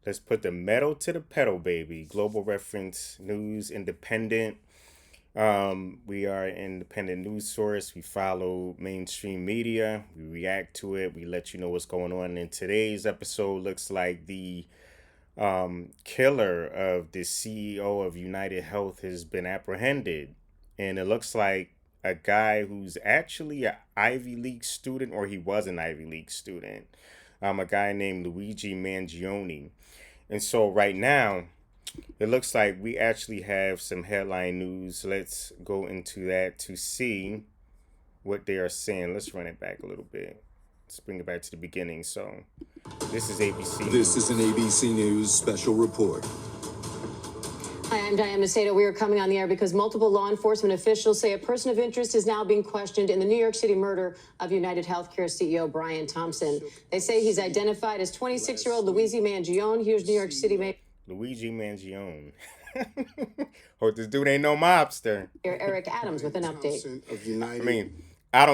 Let's put the metal to the pedal, baby. Global reference, news, independent. We are an independent news source. We follow mainstream media. We react to it. We let you know what's going on. And today's episode looks like the killer of the CEO of United Health has been apprehended. And it looks like a guy who's actually an Ivy League student, or he was an Ivy League student. A guy named Luigi Mangione. And so right now, it looks like we actually have some headline news. Let's go into that to see what they are saying. Let's run it back a little bit. Let's bring it back to the beginning. So, this is ABC This News. is an ABC News special report. Hi, I'm Diane Macedo. We are coming on the air because multiple law enforcement officials say a person of interest is now being questioned in the New York City murder of United Healthcare CEO Brian Thompson. They say he's identified as 26-year-old Luigi Mangione. Here's New York City Mayor Luigi Mangione. Hope this dude ain't no mobster. Eric Adams with an update. I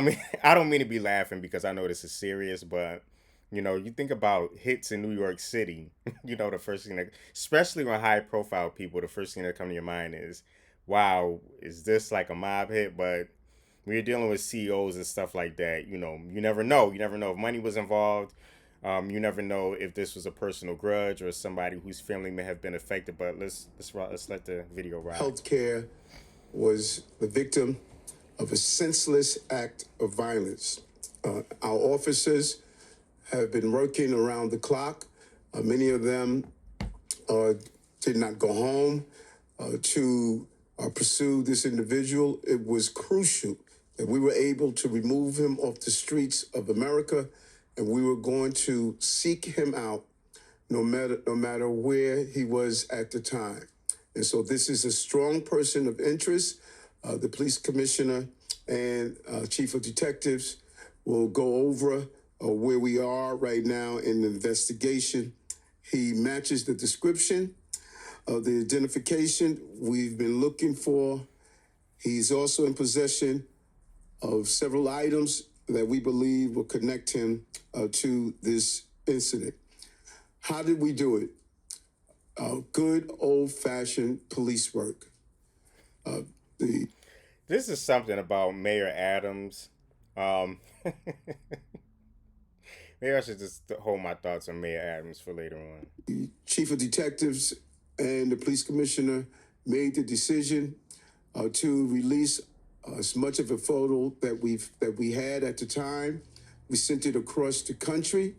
don't mean to be laughing because I know this is serious, but you think about hits in New York City, the first thing that, especially when high profile people, the first thing that come to your mind is, wow, is this like a mob hit? But when you're dealing with CEOs and stuff like that, you never know. You never know if money was involved. You never know if this was a personal grudge or somebody whose family may have been affected. But let's let the video ride. Healthcare was the victim of a senseless act of violence. Our officers have been working around the clock. Many of them did not go home to pursue this individual. It was crucial that we were able to remove him off the streets of America, and we were going to seek him out no matter where he was at the time. And so this is a strong person of interest. The police commissioner and chief of detectives will go over where we are right now in the investigation. He matches the description of the identification we've been looking for. He's also in possession of several items that we believe will connect him to this incident. How did we do it? Good old-fashioned police work. This is something about Mayor Adams. Maybe I should just hold my thoughts on Mayor Adams for later on. The chief of detectives and the police commissioner made the decision to release as much of a photo that we had at the time. We sent it across the country,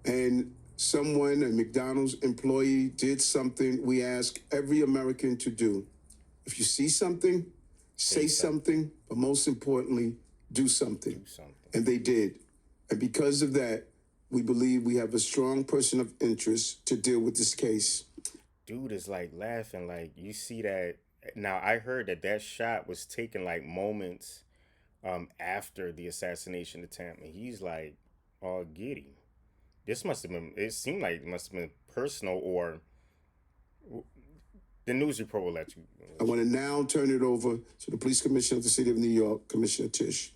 and someone, a McDonald's employee, did something we ask every American to do. If you see something, say something, but most importantly, do something. And they did. And because of that, we believe we have a strong person of interest to deal with this case. Dude is like laughing, like you see that. Now I heard that shot was taken like moments after the assassination attempt, and he's like all giddy. This must have been. It seemed like it must have been personal, or the news report will let you. I want to now turn it over to the police commissioner of the city of New York, Commissioner Tisch.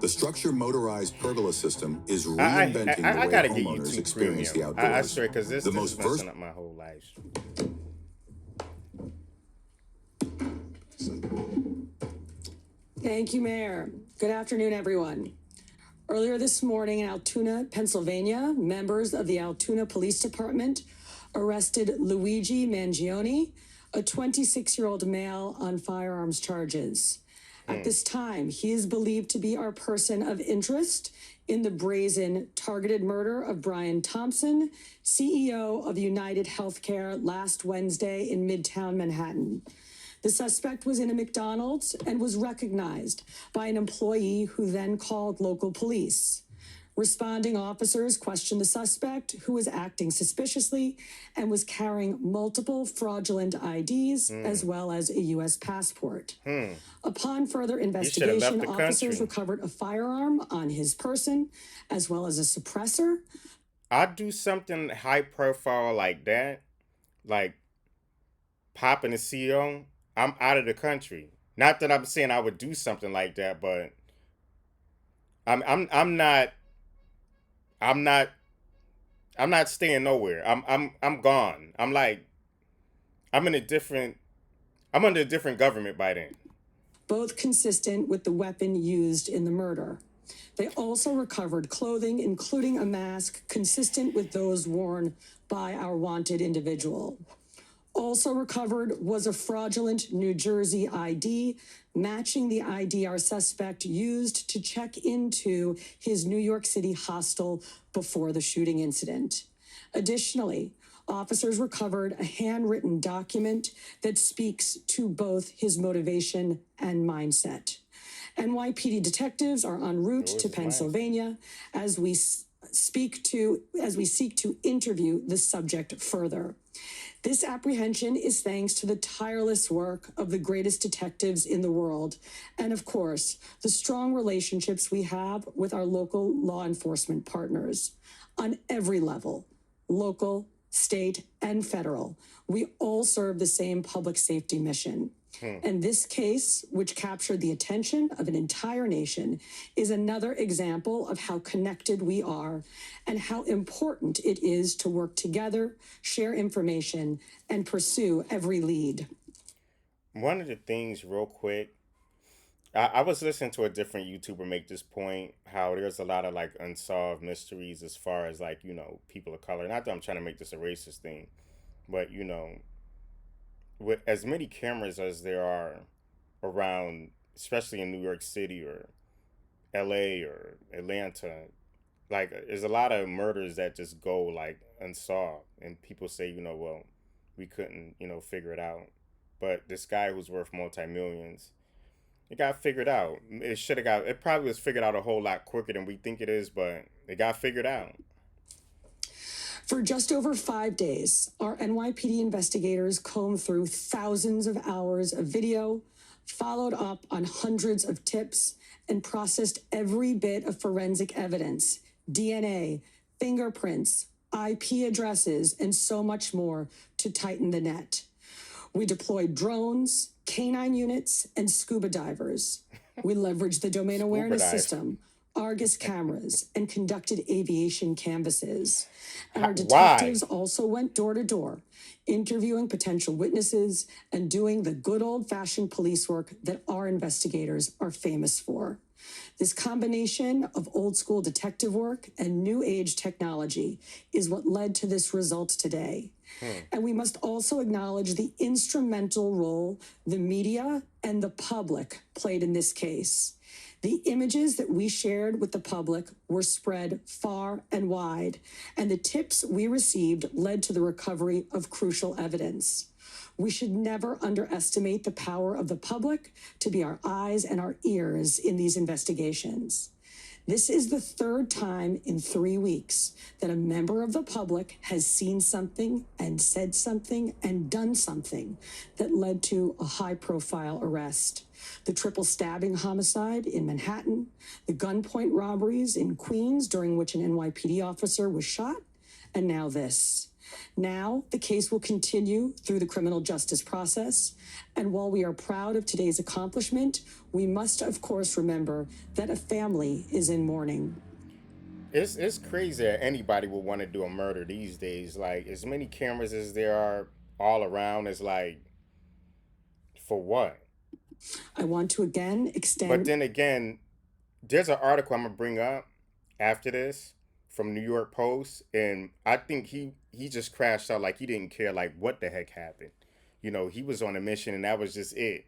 The structure motorized pergola system is reinventing the way gotta get homeowners YouTube experience the Premium. outdoors. I swear, because this the is most messing up my whole life. Thank you, Mayor. Good afternoon, everyone. Earlier this morning in Altoona, Pennsylvania, members of the Altoona Police Department arrested Luigi Mangione, a 26-year-old male, on firearms charges. At this time, he is believed to be our person of interest in the brazen targeted murder of Brian Thompson, CEO of United Healthcare, last Wednesday in Midtown Manhattan. The suspect was in a McDonald's and was recognized by an employee who then called local police. Responding officers questioned the suspect, who was acting suspiciously and was carrying multiple fraudulent IDs as well as a U.S. passport. Upon further investigation, officers recovered a firearm on his person as well as a suppressor. I'd do something high profile like that, like popping a CEO. I'm out of the country. Not that I'm saying I would do something like that, but I'm not I'm not staying nowhere. I'm gone. I'm in a different I'm under a different government by then. Both consistent with the weapon used in the murder. They also recovered clothing, including a mask consistent with those worn by our wanted individual. Also recovered was a fraudulent New Jersey ID, matching the ID our suspect used to check into his New York City hostel before the shooting incident. Additionally, officers recovered a handwritten document that speaks to both his motivation and mindset. NYPD detectives are en route to Pennsylvania as we seek to interview the subject further. This apprehension is thanks to the tireless work of the greatest detectives in the world, and of course, the strong relationships we have with our local law enforcement partners. On every level, local, state, and federal, we all serve the same public safety mission. And this case, which captured the attention of an entire nation, is another example of how connected we are and how important it is to work together, share information, and pursue every lead. One of the things, real quick, I was listening to a different YouTuber make this point, how there's a lot of like unsolved mysteries as far as like, people of color. Not that I'm trying to make this a racist thing, but with as many cameras as there are around, especially in New York City or LA or Atlanta, like there's a lot of murders that just go like unsolved, and people say, well, we couldn't, figure it out. But this guy who's worth multi-millions, it got figured out. It probably was figured out a whole lot quicker than we think it is, but it got figured out. For just over 5 days, our NYPD investigators combed through thousands of hours of video, followed up on hundreds of tips, and processed every bit of forensic evidence, DNA, fingerprints, IP addresses, and so much more to tighten the net. We deployed drones, canine units, and scuba divers. We leveraged the domain awareness system, Argus cameras, and conducted aviation canvasses. And our detectives also went door to door, interviewing potential witnesses and doing the good old-fashioned police work that our investigators are famous for. This combination of old school detective work and new age technology is what led to this result today. And we must also acknowledge the instrumental role the media and the public played in this case. The images that we shared with the public were spread far and wide, and the tips we received led to the recovery of crucial evidence. We should never underestimate the power of the public to be our eyes and our ears in these investigations. This is the third time in 3 weeks that a member of the public has seen something and said something and done something that led to a high-profile arrest. The triple stabbing homicide in Manhattan, the gunpoint robberies in Queens during which an NYPD officer was shot, and now this. Now, the case will continue through the criminal justice process, and while we are proud of today's accomplishment, we must, of course, remember that a family is in mourning. It's crazy that anybody would want to do a murder these days. Like, as many cameras as there are all around is like, for what? I want to again extend... But then again, there's an article I'm going to bring up after this from New York Post, and I think he just crashed out. Like, he didn't care like what the heck happened. He was on a mission and that was just it.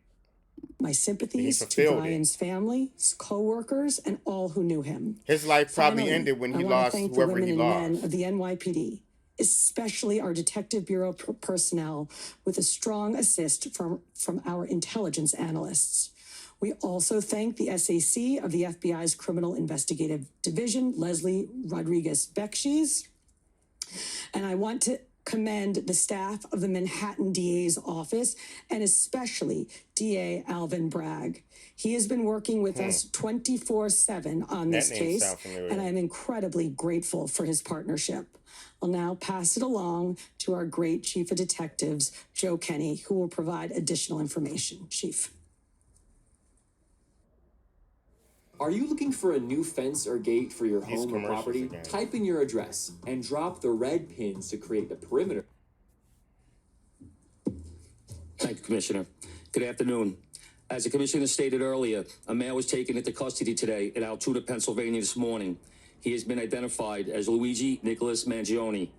My sympathies to Brian's family, his co-workers, and all who knew him. His life probably ended when he lost whoever he lost. I want to thank the women and men of the NYPD, especially our Detective Bureau personnel, with a strong assist from our intelligence analysts. We also thank the SAC of the FBI's Criminal Investigative Division, Leslie Rodriguez-Bekshies. And I want to commend the staff of the Manhattan DA's office, and especially DA Alvin Bragg. He has been working with us 24/7 on this case, and I'm incredibly grateful for his partnership. I'll now pass it along to our great Chief of Detectives, Joe Kenny, who will provide additional information. Chief. Are you looking for a new fence or gate for your home or property? Again. Type in your address and drop the red pins to create the perimeter. Thank you, Commissioner. Good afternoon. As the Commissioner stated earlier, a man was taken into custody today in Altoona, Pennsylvania this morning. He has been identified as Luigi Nicholas Mangione.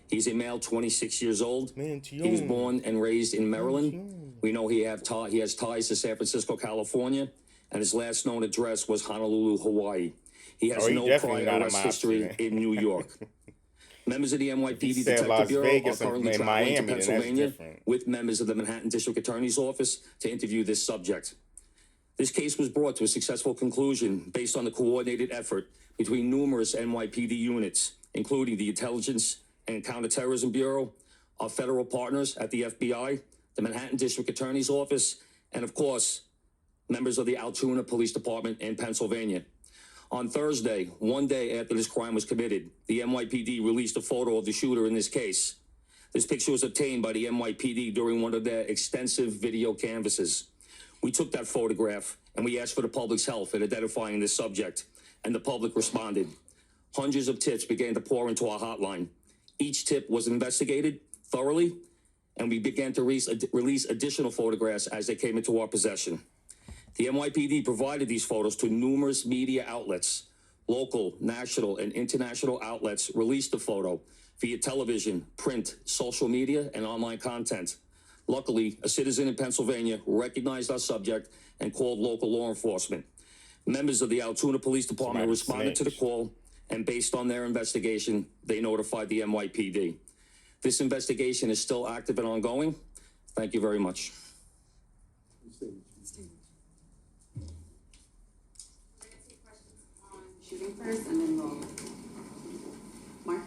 He's a male, 26 years old. He was born and raised in Maryland. We know he has ties to San Francisco, California, and his last known address was Honolulu, Hawaii. He has no prior arrest history in New York. Members of the NYPD Detective Bureau are currently traveling to Pennsylvania with members of the Manhattan District Attorney's Office to interview this subject. This case was brought to a successful conclusion based on the coordinated effort between numerous NYPD units, including the Intelligence and Counterterrorism Bureau, our federal partners at the FBI, the Manhattan District Attorney's Office, and of course, members of the Altoona Police Department in Pennsylvania. On Thursday, one day after this crime was committed, the NYPD released a photo of the shooter in this case. This picture was obtained by the NYPD during one of their extensive video canvasses. We took that photograph and we asked for the public's help in identifying this subject, and the public responded. Hundreds of tips began to pour into our hotline. Each tip was investigated thoroughly, and we began to release additional photographs as they came into our possession. The NYPD provided these photos to numerous media outlets. Local, national, and international outlets released the photo via television, print, social media, and online content. Luckily, a citizen in Pennsylvania recognized our subject and called local law enforcement. Members of the Altoona Police Department responded to the call, and based on their investigation, they notified the NYPD. This investigation is still active and ongoing. Thank you very much. Shooting first, and then we'll. Mark?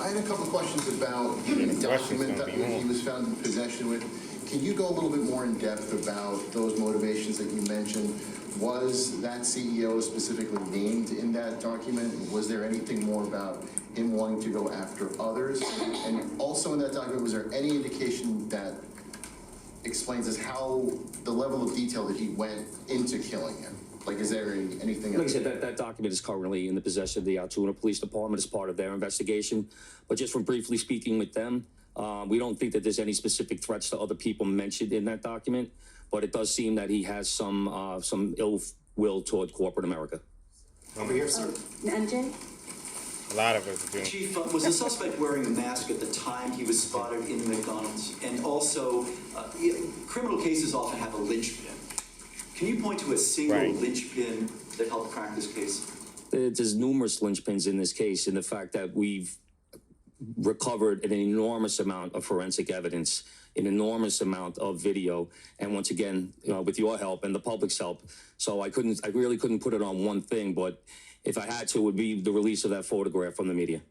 I had a couple of questions about the document that he was found in possession with. Can you go a little bit more in depth about those motivations that you mentioned? Was that CEO specifically named in that document? Was there anything more about him wanting to go after others? And also in that document, was there any indication that explains us how the level of detail that he went into killing him? Like, is there anything else? Like I said, that document is currently in the possession of the Altoona Police Department as part of their investigation. But just from briefly speaking with them, we don't think that there's any specific threats to other people mentioned in that document, but it does seem that he has some ill will toward corporate America. Over here, sir. MJ? A lot of us do. Chief, was the suspect wearing a mask at the time he was spotted in the McDonald's? And also, criminal cases often have a linchpin. Can you point to a single linchpin that helped crack this case? There's numerous linchpins in this case, in the fact that we've recovered an enormous amount of forensic evidence, an enormous amount of video, and once again, with your help and the public's help. So I really couldn't put it on one thing, but if I had to, it would be the release of that photograph from the media.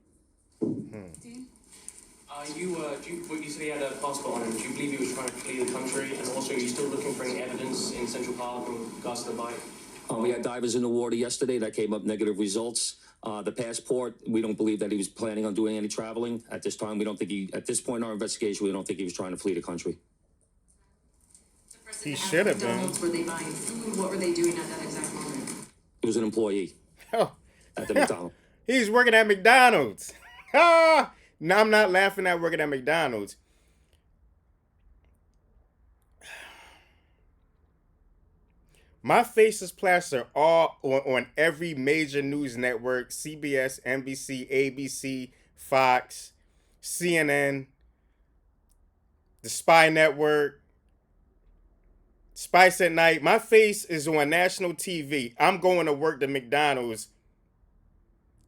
You said he had a passport on him. Do you believe he was trying to flee the country? And also, are you still looking for any evidence in Central Park in regards to the bike? We had divers in the water yesterday that came up negative results. The passport, we don't believe that he was planning on doing any traveling at this time. We don't think at this point in our investigation, we don't think he was trying to flee the country. He should have been. Were they buying food? What were they doing at that exact moment? He was an employee at the McDonald's. He's working at McDonald's. No, I'm not laughing at working at McDonald's. My face is plastered all on every major news network: CBS, NBC, ABC, Fox, CNN, the Spy Network, Spice at Night. My face is on national TV. I'm going to work at McDonald's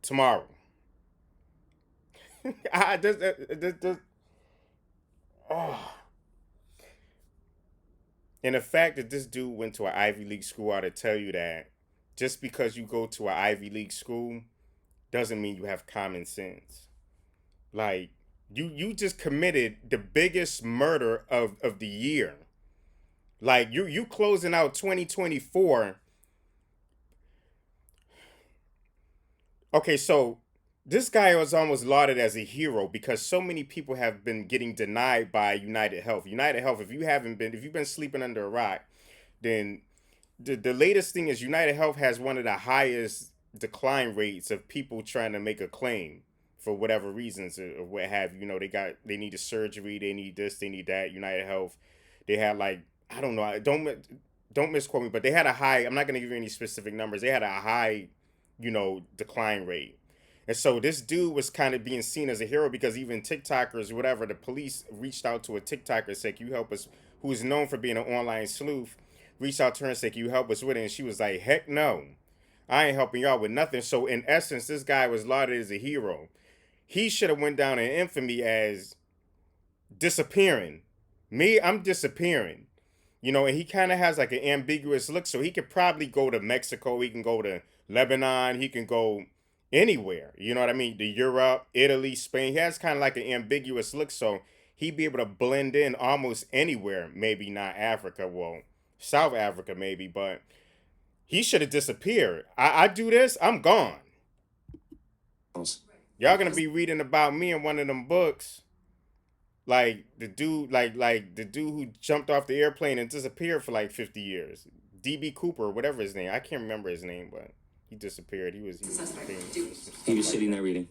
tomorrow. And the fact that this dude went to an Ivy League school ought to tell you that just because you go to an Ivy League school doesn't mean you have common sense. Like, you just committed the biggest murder of the year. Like, you closing out 2024. Okay, so this guy was almost lauded as a hero because so many people have been getting denied by United Health. United Health, if you've been sleeping under a rock, then the latest thing is United Health has one of the highest decline rates of people trying to make a claim for whatever reasons or what have you. You know, they need a surgery, they need this, they need that. United Health, they had like, I don't know, don't misquote me, but they had a high. I'm not gonna give you any specific numbers. They had a high, decline rate. And so this dude was kind of being seen as a hero because even TikTokers, whatever, the police reached out to a TikToker and said, "Can you help us?" Who is known for being an online sleuth, reached out to her and said, "Can you help us with it?" And she was like, "Heck no, I ain't helping y'all with nothing." So in essence, this guy was lauded as a hero. He should have went down in infamy as disappearing. Me, I'm disappearing. And he kind of has like an ambiguous look. So he could probably go to Mexico. He can go to Lebanon. He can go anywhere. You know what I mean? To Europe, Italy, Spain. He has kind of like an ambiguous look. So he'd be able to blend in almost anywhere. Maybe not Africa. Well, South Africa maybe. But he should have disappeared. I do this, I'm gone. Y'all gonna be reading about me in one of them books. Like the dude, like the dude who jumped off the airplane and disappeared for like 50 years. DB Cooper, or whatever his name. I can't remember his name, but he disappeared. He was sitting there reading.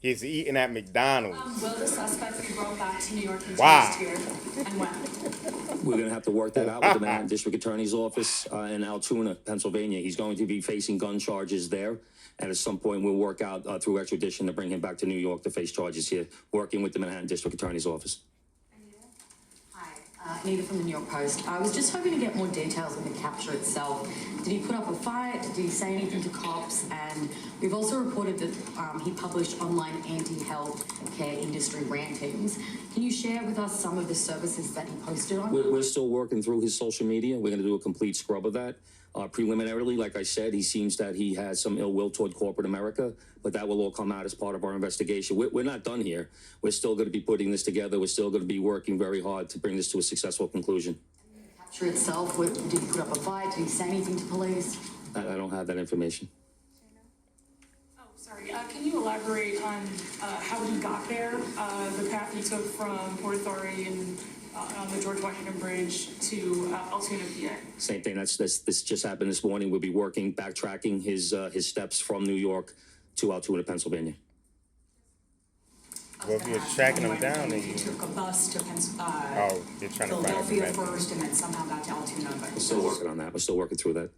He's eating at McDonald's. Will the suspect be brought back to New York and Wow. here, and when? We're going to have to work that out with the Manhattan District Attorney's Office in Altoona, Pennsylvania. He's going to be facing gun charges there. And at some point, we'll work out through extradition to bring him back to New York to face charges here, working with the Manhattan District Attorney's Office. Hi, Anita from the New York Post. I was just hoping to get more details on the capture itself. Did he put up a fight? Did he say anything to cops? And we've also reported that he published online anti-health care industry rankings. Can you share with us some of the services that he posted on? We're still working through his social media. We're going to do a complete scrub of that. Preliminarily, like I said, he seems that he has some ill will toward corporate America, but that will all come out as part of our investigation. We're not done here. We're still going to be putting this together. We're still going to be working very hard to bring this to a successful conclusion. The capture itself, did he put up a fight? Did he say anything to police? I don't have that information. Oh, sorry. Can you elaborate on how he got there, the path he took from Port Authority and on the George Washington Bridge to Altoona, PA? Same thing. This just happened this morning. We'll be backtracking his steps from New York to Altoona, Pennsylvania. Well, if you're tracking him down, then you took a bus to you're trying to Philadelphia first, and then somehow got to Altoona. We're still working on that. We're still working through that.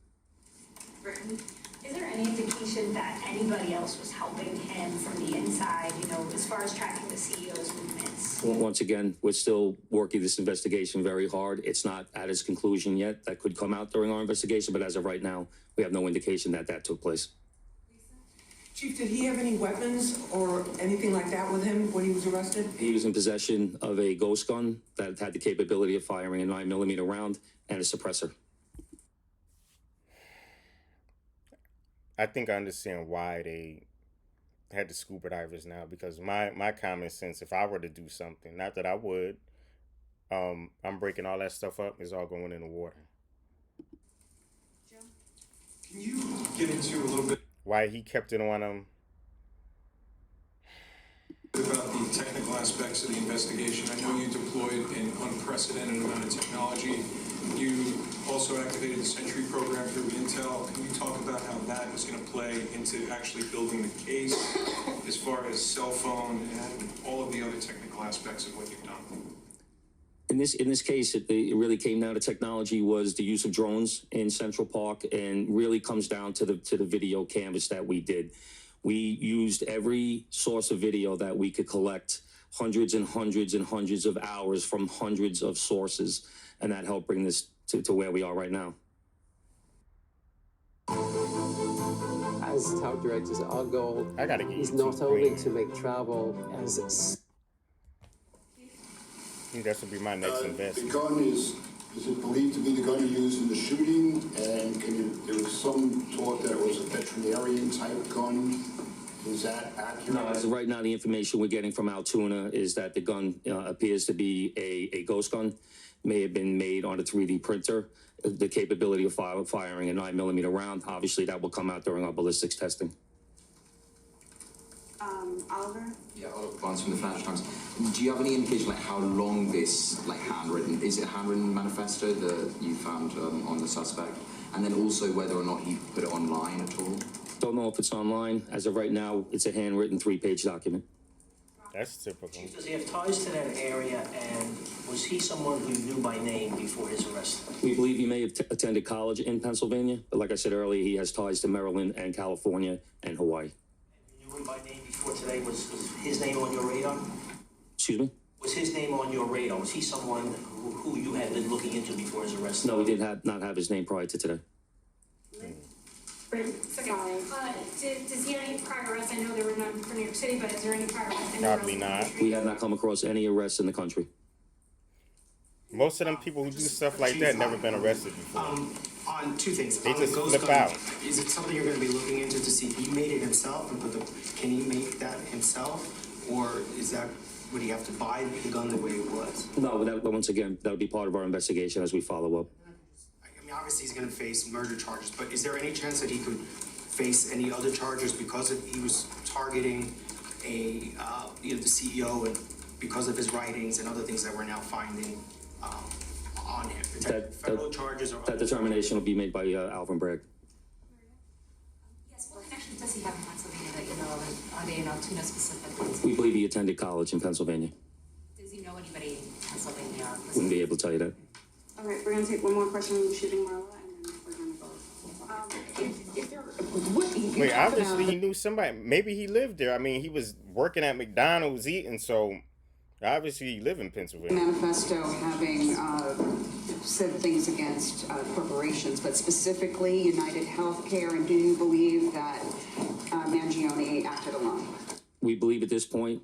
Brittany, is there any indication that anybody else was helping him from the inside, as far as tracking the CEO's movements? Once again, we're still working this investigation very hard. It's not at its conclusion yet. That could come out during our investigation, but as of right now, we have no indication that took place. Chief, did he have any weapons or anything like that with him when he was arrested? He was in possession of a ghost gun that had the capability of firing a 9mm round and a suppressor. I think I understand why they had the scuba divers now, because my common sense, if I were to do something, not that I would, I'm breaking all that stuff up, it's all going in the water. Can you get into a little bit why he kept it on him? About the technical aspects of the investigation. I know you deployed an unprecedented amount of technology. You also activated the Sentry program through Intel. Can you talk about how that is going to play into actually building the case as far as cell phone and all of the other technical aspects of what you've done? In this case, it really came down to technology was the use of drones in Central Park, and really comes down to the video canvas that we did. We used every source of video that we could collect, hundreds and hundreds and hundreds of hours from hundreds of sources, and that helped bring this to where we are right now. As top directors, our goal is not only to make travel as... I think that should be my next investment. The gun is it believed to be the gun he used in the shooting? And there was some talk that it was a veterinarian type gun. Is that accurate? No, as of right now, the information we're getting from Altoona is that the gun appears to be a ghost gun, may have been made on a 3D printer, the capability of firing a 9mm round. Obviously, that will come out during our ballistics testing. Oliver? Yeah, Oliver Barnes from the Financial Times. Do you have any indication like how long this handwritten, is it a handwritten manifesto that you found on the suspect? And then also whether or not he put it online at all? Don't know if it's online. As of right now, it's a handwritten 3-page document. That's typical. Chief, does he have ties to that area, and was he someone who knew by name before his arrest? We believe he may have attended college in Pennsylvania, but like I said earlier, he has ties to Maryland and California and Hawaii. You knew him by name before today. Was his name on your radar? Excuse me? Was his name on your radar? Was he someone who you had been looking into before his arrest? No, we did not have his name prior to today. Does he have any prior arrests? I know there were none for New York City, but is there any prior arrests? Probably not. We have not come across any arrests in the country. Most of them people who do stuff like that never been arrested before. On two things. They on just the ghost flip gun, out. Is it something you're going to be looking into to see if he made it himself and can he make that himself, or would he have to buy the gun the way it was? No, once again, that would be part of our investigation as we follow up. I mean, obviously he's going to face murder charges, but is there any chance that he could face any other charges because he was targeting the CEO and because of his writings and other things that we're now finding on him? Federal charges or that determination will be made by Alvin Bragg. Yes, what connections does he have in Pennsylvania that you know of? Are they in Altoona specifically? We believe he attended college in Pennsylvania. Does he know anybody in Pennsylvania? Wouldn't be able to tell you that. All right, we're gonna take one more question on the shooting, Marla, and then we're gonna go. Wait, obviously he knew somebody. Maybe he lived there. I mean, he was working at McDonald's eating, so obviously he lived in Pennsylvania. Manifesto having said things against corporations, but specifically United Healthcare, and do you believe that Mangione acted alone? We believe at this point,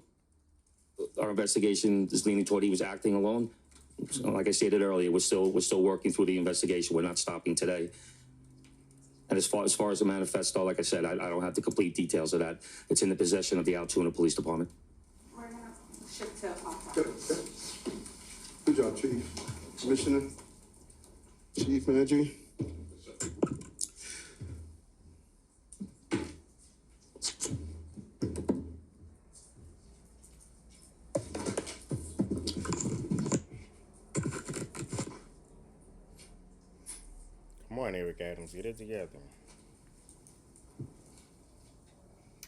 our investigation is leaning toward he was acting alone. So, like I stated earlier, we're still working through the investigation. We're not stopping today. And as far as the manifesto, like I said, I don't have the complete details of that. It's in the possession of the Altoona Police Department. We're gonna shift to Good job, Chief. Commissioner, Chief Mangione. Come on, Eric Adams, get it together.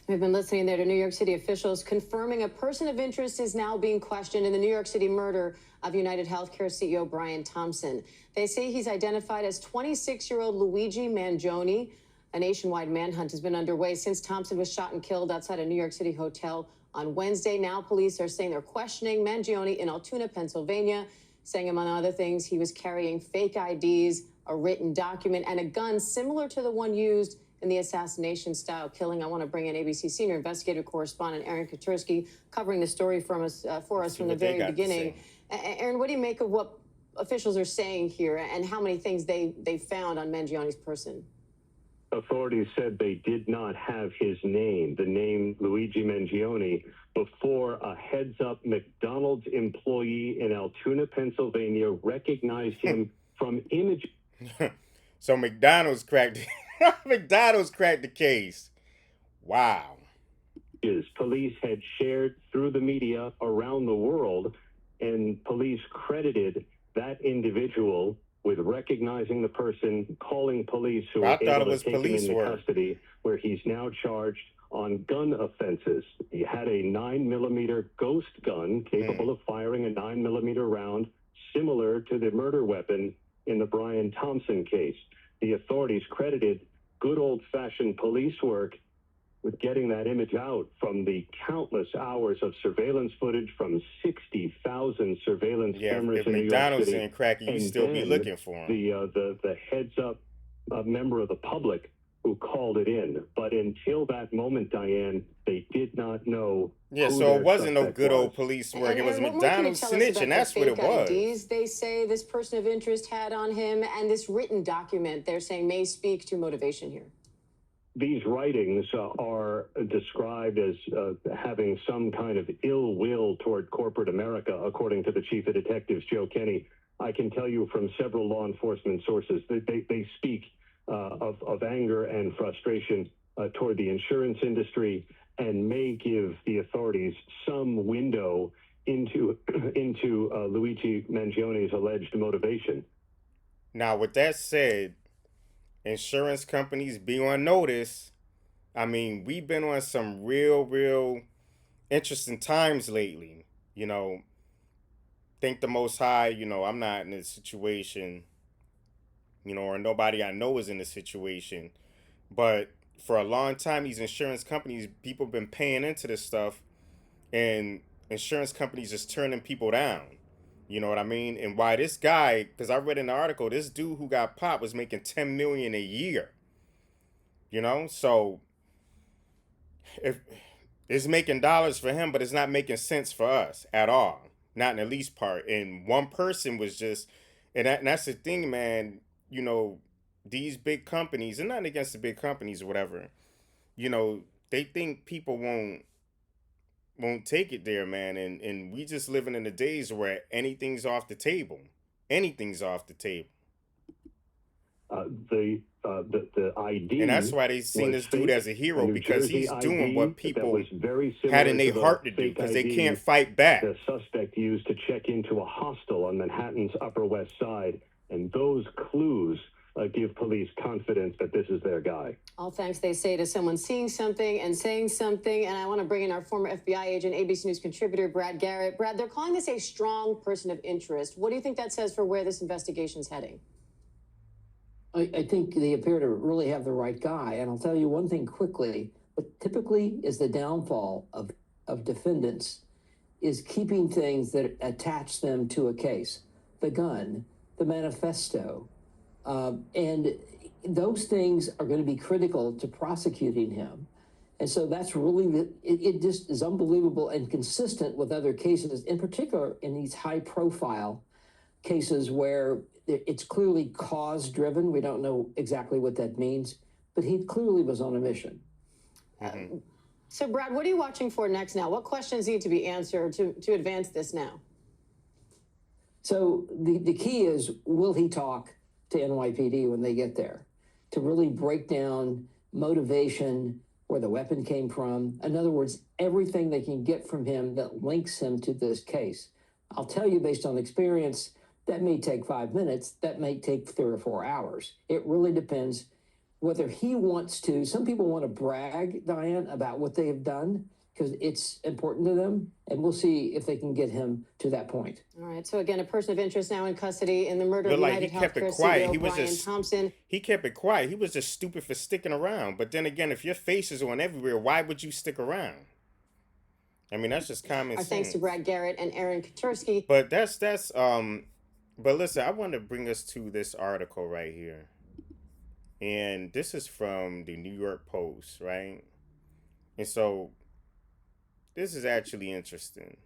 We've been listening there to New York City officials confirming a person of interest is now being questioned in the New York City murder of United Healthcare CEO Brian Thompson. They say he's identified as 26-year-old Luigi Mangione. A nationwide manhunt has been underway since Thompson was shot and killed outside a New York City hotel on Wednesday. Now police are saying they're questioning Mangione in Altoona, Pennsylvania, saying, among other things, he was carrying fake IDs, a written document, and a gun similar to the one used in the assassination-style killing. I want to bring in ABC senior investigative correspondent Aaron Katursky covering the story for us from the very beginning. Aaron, what do you make of what officials are saying here and how many things they found on Mangione's person? Authorities said they did not have his name, the name Luigi Mangione, before a heads-up McDonald's employee in Altoona, Pennsylvania, recognized him from images. So McDonald's cracked the case. Wow. Police had shared through the media around the world, and police credited that individual with recognizing the person, calling police who were able to take him into custody, where he's now charged on gun offenses. He had a 9mm ghost gun capable of firing a 9mm round, similar to the murder weapon in the Brian Thompson case. The authorities credited good old-fashioned police work with getting that image out from the countless hours of surveillance footage from 60,000 surveillance cameras in New York City. And crack it, you'd still be looking for him. The heads-up member of the public who called it in. But until that moment, Diane, they did not know. Yeah, so it wasn't no good old police work. It was McDonald's snitching. That's what it was. IDs they say this person of interest had on him, and this written document they're saying may speak to motivation here. These writings are described as having some kind of ill will toward corporate America, according to the chief of detectives, Joe Kenny. I can tell you from several law enforcement sources that they speak of anger and frustration toward the insurance industry and may give the authorities some window into Luigi Mangione's alleged motivation. Now, with that said, insurance companies be on notice. I mean, we've been on some real interesting times lately. You know, thank the Most High, I'm not in a situation, or nobody I know is in a situation. But for a long time, these insurance companies, people have been paying into this stuff, and insurance companies just turning people down. You know what I mean? And why this guy, because I read in the article, this dude who got popped was making $10 million a year. So if it's making dollars for him, but it's not making sense for us at all. Not in the least part. And one person was just, and that's the thing, man. These big companies, and not against the big companies or whatever, they think people won't take it there, man. And we just living in the days where anything's off the table. Anything's off the table. The ID, and that's why they seen this dude as a hero, because he's doing what people had in their heart to do, because they can't fight back. The suspect used to check into a hostel on Manhattan's Upper West Side, and those clues give police confidence that this is their guy. All thanks, they say, to someone seeing something and saying something. And I want to bring in our former FBI agent, ABC News contributor, Brad Garrett. Brad, they're calling this a strong person of interest. What do you think that says for where this investigation is heading? I think they appear to really have the right guy. And I'll tell you one thing quickly, what typically is the downfall of defendants is keeping things that attach them to a case. The gun, the manifesto, and those things are going to be critical to prosecuting him. And so that's really, it just is unbelievable and consistent with other cases, in particular in these high profile cases where it's clearly cause driven. We don't know exactly what that means, but he clearly was on a mission. So Brad, what are you watching for next now? What questions need to be answered to advance this now? So the key is, will he talk to NYPD when they get there to really break down motivation, where the weapon came from? In other words, everything they can get from him that links him to this case. I'll tell you, based on experience, that may take 5 minutes. That may take 3 or 4 hours. It really depends whether he wants to. Some people want to brag, Diane, about what they have done because it's important to them. And we'll see if they can get him to that point. All right. So again, a person of interest now in custody in the murder of United Healthcare CEO Brian Thompson. He kept it quiet. He was just stupid for sticking around. But then again, if your face is on everywhere, why would you stick around? I mean, that's just common sense. Thanks to Brad Garrett and Aaron Katursky. But but listen, I want to bring us to this article right here. And this is from the New York Post, right? And so this is actually interesting.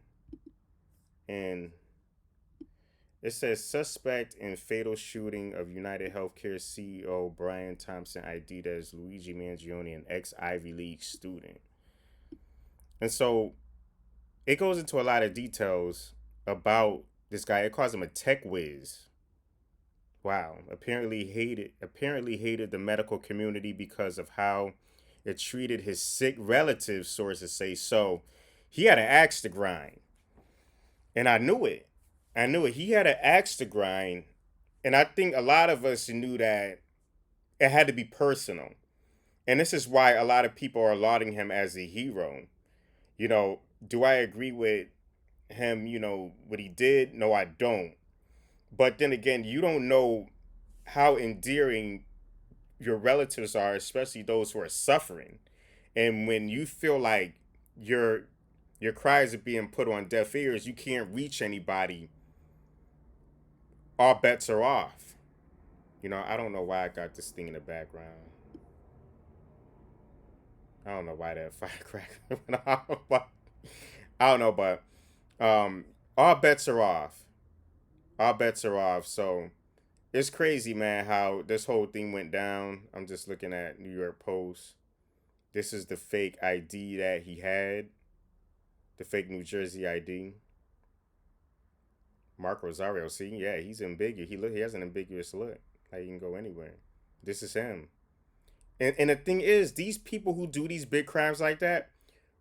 And it says, suspect in fatal shooting of United Healthcare CEO Brian Thompson ID'd as Luigi Mangione, an ex-Ivy League student. And so it goes into a lot of details about this guy. It calls him a tech whiz. Wow. Apparently hated the medical community because of how it treated his sick relatives, sources say. So he had an axe to grind. And I knew it. He had an axe to grind. And I think a lot of us knew that it had to be personal. And this is why a lot of people are lauding him as a hero. Do I agree with him, what he did? No, I don't. But then again, you don't know how endearing your relatives are, especially those who are suffering. And when you feel like your cries are being put on deaf ears, you can't reach anybody, all bets are off. I don't know why I got this thing in the background. I don't know why that firecracker went off, but I don't know, but all bets are off. All bets are off. So it's crazy, man, how this whole thing went down. I'm just looking at New York Post. This is the fake ID that he had. The fake New Jersey ID. Mark Rosario, see? Yeah, he's ambiguous. He has an ambiguous look. Like, he can go anywhere. This is him. And the thing is, these people who do these big crimes like that,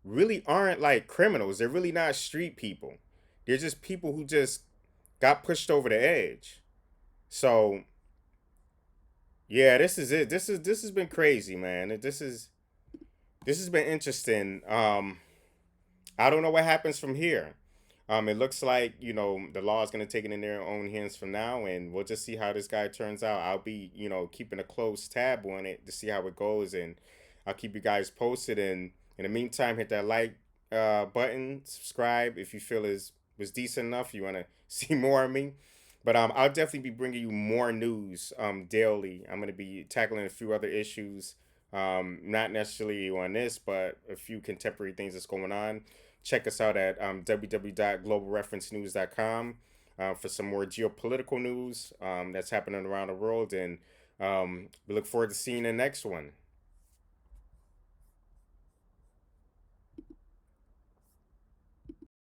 really aren't like criminals. They're really not street people. They're just people who just got pushed over the edge. So yeah, this is it. This has been crazy, man. This has been interesting. I don't know what happens from here. It looks like, you know, the law is going to take it in their own hands from now, and we'll just see how this guy turns out. I'll be, you know, keeping a close tab on it to see how it goes, and I'll keep you guys posted. And in the meantime, hit that like button, subscribe if you feel was decent enough. You want to see more of me. But I'll definitely be bringing you more news daily. I'm going to be tackling a few other issues, not necessarily on this, but a few contemporary things that's going on. Check us out at www.globalreferencenews.com for some more geopolitical news that's happening around the world. And we look forward to seeing the next one.